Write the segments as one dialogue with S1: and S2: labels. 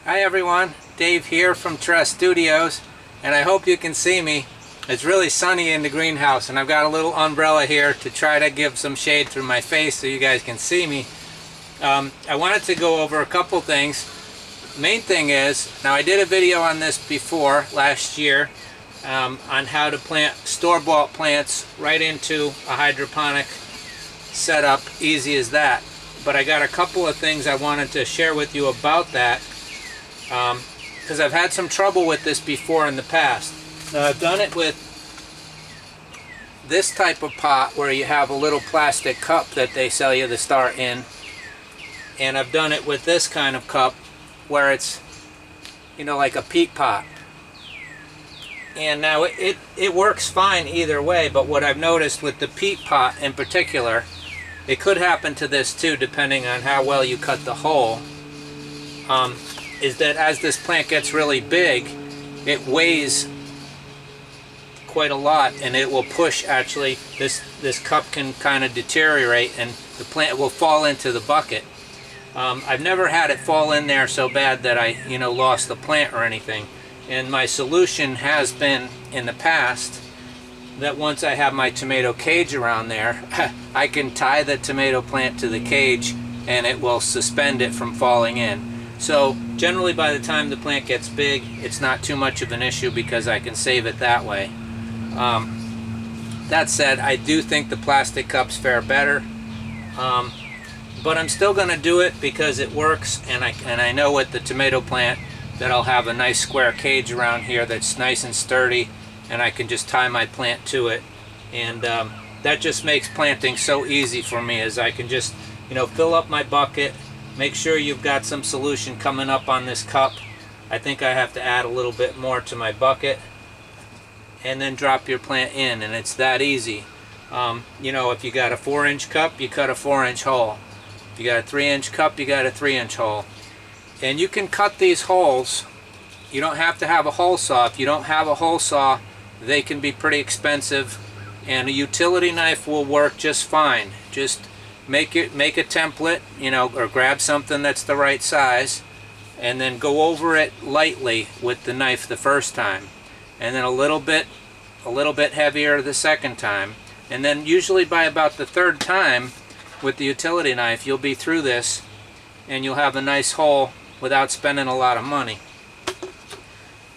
S1: Hi everyone, Dave here from Charest Studios, and I hope you can see me. It's really sunny in the greenhouse, and I've got a little umbrella here to try to give some shade through my face so you guys can see me. I wanted to go over a couple things. Main thing is, now I did a video on this before, last year, on how to plant store-bought plants right into a hydroponic setup, easy as that. But I got a couple of things I wanted to share with you about that, because I've had some trouble with this before in the past. Now I've done it with this type of pot where you have a little plastic cup that they sell you to start in, and I've done it with this kind of cup where it's, you know, like a peat pot. And now it works fine either way, but what I've noticed with the peat pot in particular, it could happen to this too depending on how well you cut the hole, is that as this plant gets really big, it weighs quite a lot, and it will push, actually, this cup can kind of deteriorate and the plant will fall into the bucket. I've never had it fall in there so bad that I, lost the plant or anything. And my solution has been in the past that once I have my tomato cage around there, I can tie the tomato plant to the cage and it will suspend it from falling in. So generally by the time the plant gets big, it's not too much of an issue because I can save it that way. That said, I do think the plastic cups fare better, but I'm still going to do it because it works, and I know with the tomato plant that I'll have a nice square cage around here that's nice and sturdy, and I can just tie my plant to it, and that just makes planting so easy for me, as I can just fill up my bucket, make sure you've got some solution coming up on this cup. I think I have to add a little bit more to my bucket, and then drop your plant in, and it's that easy. If you got a 4-inch cup, you cut a 4-inch hole. If you got a 3-inch cup, you got a 3-inch hole. And you can cut these holes. You don't have to have a hole saw. If you don't have a hole saw, they can be pretty expensive, and a utility knife will work just fine. Just make a template, or grab something that's the right size, and then go over it lightly with the knife the first time, and then a little bit heavier the second time, and then usually by about the third time with the utility knife you'll be through this and you'll have a nice hole without spending a lot of money.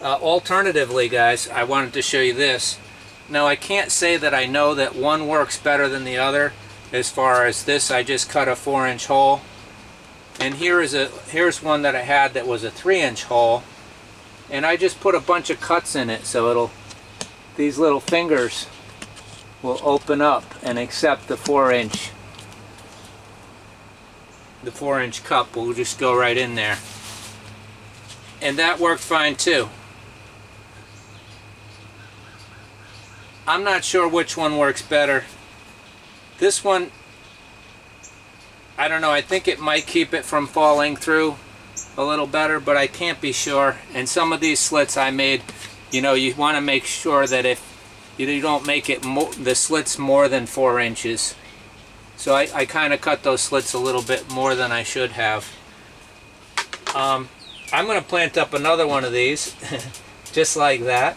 S1: Alternatively, guys, I wanted to show you this. Now I can't say that I know that one works better than the other. As far as this, I just cut a 4-inch hole, and here's one that I had that was a 3-inch hole, and I just put a bunch of cuts in it so these little fingers will open up and accept the 4-inch cup will just go right in there, and that worked fine too. I'm not sure which one works better. This one, I don't know, I think it might keep it from falling through a little better, but I can't be sure. And some of these slits I made, you want to make sure that if you don't make it the slits more than 4 inches. So I kind of cut those slits a little bit more than I should have. I'm going to plant up another one of these, just like that,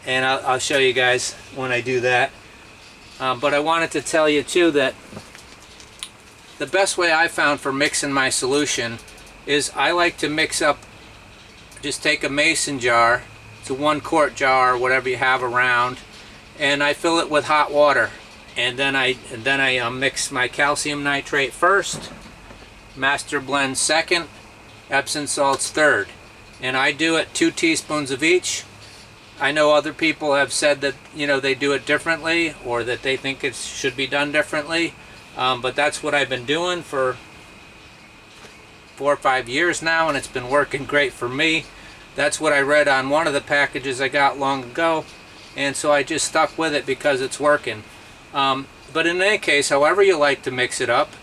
S1: and I'll show you guys when I do that. But I wanted to tell you too that the best way I found for mixing my solution is I like to mix up, just take a mason jar, it's a 1-quart jar, whatever you have around, and I fill it with hot water, and then I mix my calcium nitrate first, master blend second, Epsom salts third, and I do it 2 teaspoons of each. I know other people have said that they do it differently, or that they think it should be done differently, but that's what I've been doing for 4 or 5 years now, and it's been working great for me. That's what I read on one of the packages I got long ago, and so I just stuck with it because it's working. But in any case, however you like to mix it up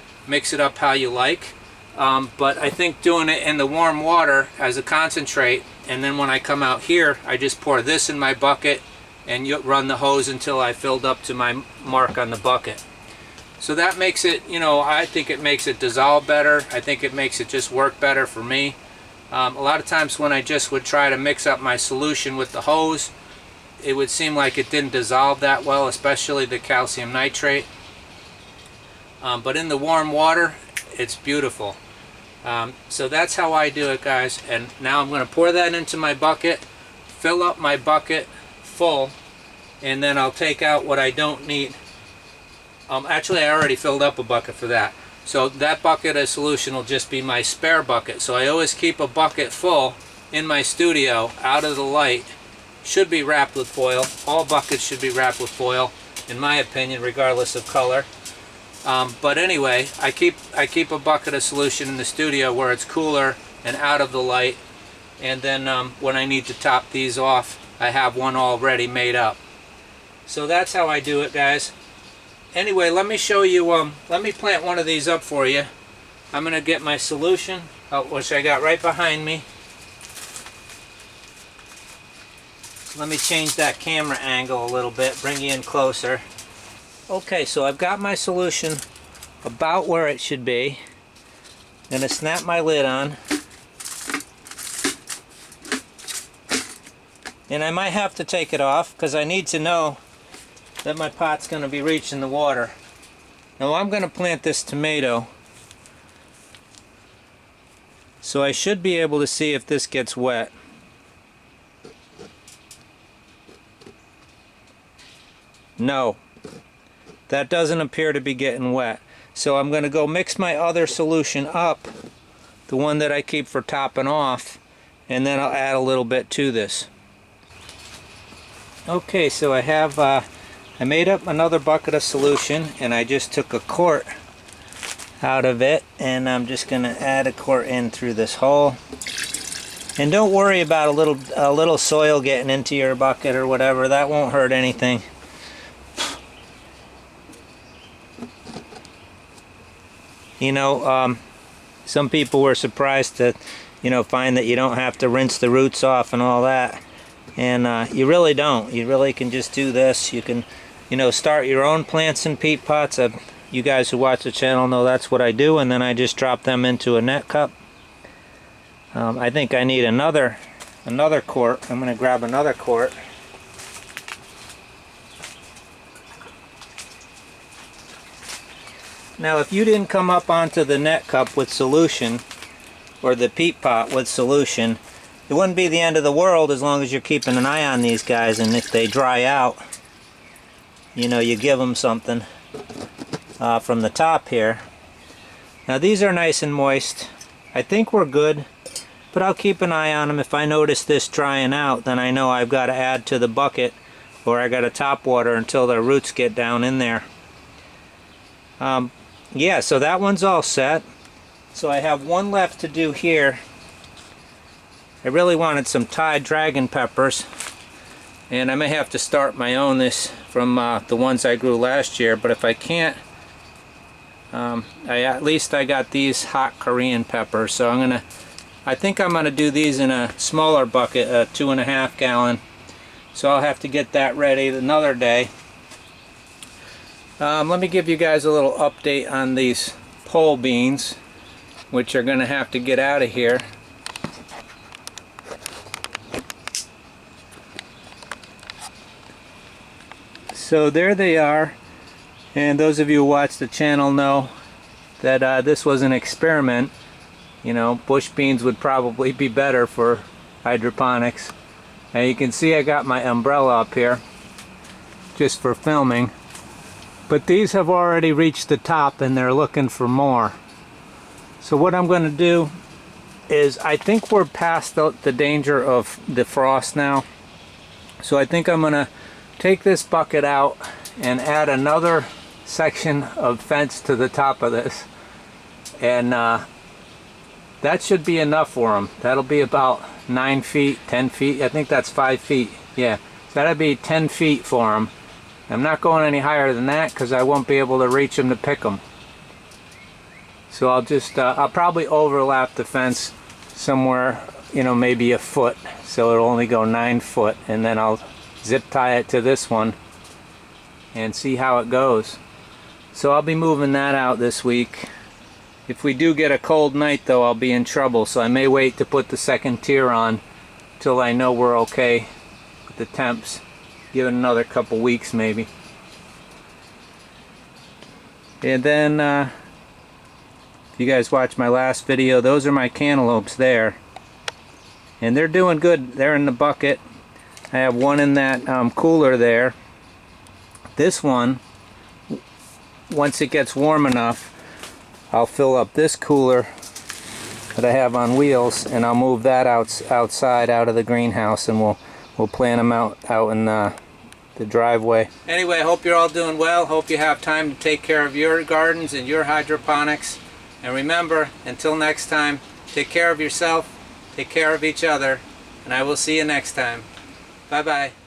S1: how you like. But I think doing it in the warm water as a concentrate, and then when I come out here, I just pour this in my bucket and you run the hose until I filled up to my mark on the bucket. So that makes it, I think it makes it dissolve better. I think it makes it just work better for me. A lot of times when I just would try to mix up my solution with the hose, it would seem like it didn't dissolve that well, especially the calcium nitrate. But in the warm water, it's beautiful. So that's how I do it, guys. And now I'm going to pour that into my bucket, fill up my bucket full, and then I'll take out what I don't need. Actually, I already filled up a bucket for that. So that bucket of solution will just be my spare bucket. So I always keep a bucket full in my studio out of the light. Should be wrapped with foil. All buckets should be wrapped with foil, in my opinion, regardless of color. But anyway, I keep a bucket of solution in the studio where it's cooler and out of the light. And then when I need to top these off, I have one already made up. So that's how I do it, guys. Anyway, let me show you, let me plant one of these up for you. I'm going to get my solution, which I got right behind me. Let me change that camera angle a little bit, bring you in closer. Okay, so I've got my solution about where it should be. I'm going to snap my lid on. And I might have to take it off because I need to know that my pot's going to be reaching the water. Now I'm going to plant this tomato, so I should be able to see if this gets wet. No, that doesn't appear to be getting wet. So I'm going to go mix my other solution up, the one that I keep for topping off, and then I'll add a little bit to this. Okay, so I made up another bucket of solution, and I just took a quart out of it, and I'm just going to add a quart in through this hole. And don't worry about a little soil getting into your bucket or whatever. That won't hurt anything. You know, some people were surprised to, find that you don't have to rinse the roots off and all that. And you really don't. You really can just do this. You can, start your own plants in peat pots. You guys who watch the channel know that's what I do. And then I just drop them into a net cup. I think I need another quart. I'm going to grab another quart. Now if you didn't come up onto the net cup with solution, or the peat pot with solution, it wouldn't be the end of the world as long as you're keeping an eye on these guys, and if they dry out, you give them something from the top here. Now these are nice and moist. I think we're good, but I'll keep an eye on them. If I notice this drying out, then I know I've got to add to the bucket, or I got to top water until their roots get down in there. Yeah, so that one's all set. So I have one left to do here. I really wanted some Thai dragon peppers, and I may have to start my own this from the ones I grew last year, but if I can't, at least I got these hot Korean peppers. So I think I'm gonna do these in a smaller bucket, a 2.5 gallon. So I'll have to get that ready another day. Let me give you guys a little update on these pole beans, which are going to have to get out of here. So there they are, and those of you who watch the channel know that this was an experiment. Bush beans would probably be better for hydroponics. And you can see I got my umbrella up here just for filming. But these have already reached the top and they're looking for more. So what I'm going to do is, I think we're past the danger of the frost now. So I think I'm going to take this bucket out and add another section of fence to the top of this. And that should be enough for them. That'll be about 9 feet, 10 feet. I think that's 5 feet. Yeah, so that'll be 10 feet for them. I'm not going any higher than that because I won't be able to reach them to pick them. So I'll probably overlap the fence somewhere, maybe a foot. So it'll only go 9 foot, and then I'll zip tie it to this one and see how it goes. So I'll be moving that out this week. If we do get a cold night though, I'll be in trouble, so I may wait to put the second tier on till I know we're okay with the temps. Give it another couple weeks maybe. And then if you guys watched my last video, those are my cantaloupes there, and they're doing good. They're in the bucket. I have one in that cooler there. This one, once it gets warm enough, I'll fill up this cooler that I have on wheels, and I'll move that outside out of the greenhouse, and we'll plant them out in the driveway. Anyway, I hope you're all doing well. Hope you have time to take care of your gardens and your hydroponics. And remember, until next time, take care of yourself, take care of each other, and I will see you next time. Bye-bye.